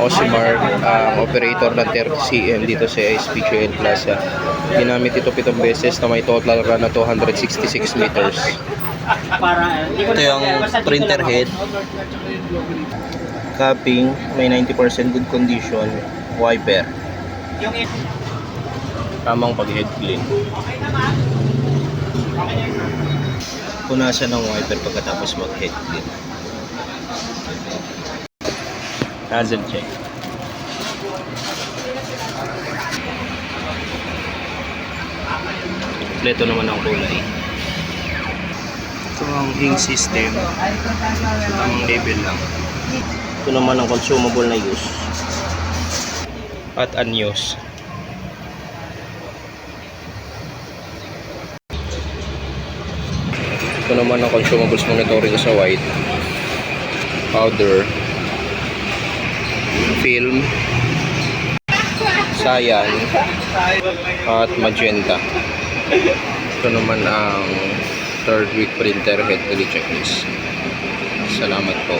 Osimar, operator ng 30cm dito sa SPGL Plaza. Ginamit ito 7 beses na may total run na 266 meters. Ito yung printer head. Capping, may 90% good condition. Wiper. Tamang pag-head clean. Punasan ng wiper pagkatapos mag-head clean. Nozzle check. Kompleto naman ang kulay. Ito ang ink system. Tamang label lang. Ito naman ang consumable na use at unused. Ito naman ang consumables monitoring sa white, powder, film, cyan, at magenta. Ito naman ang third week printer head checklist. Salamat po.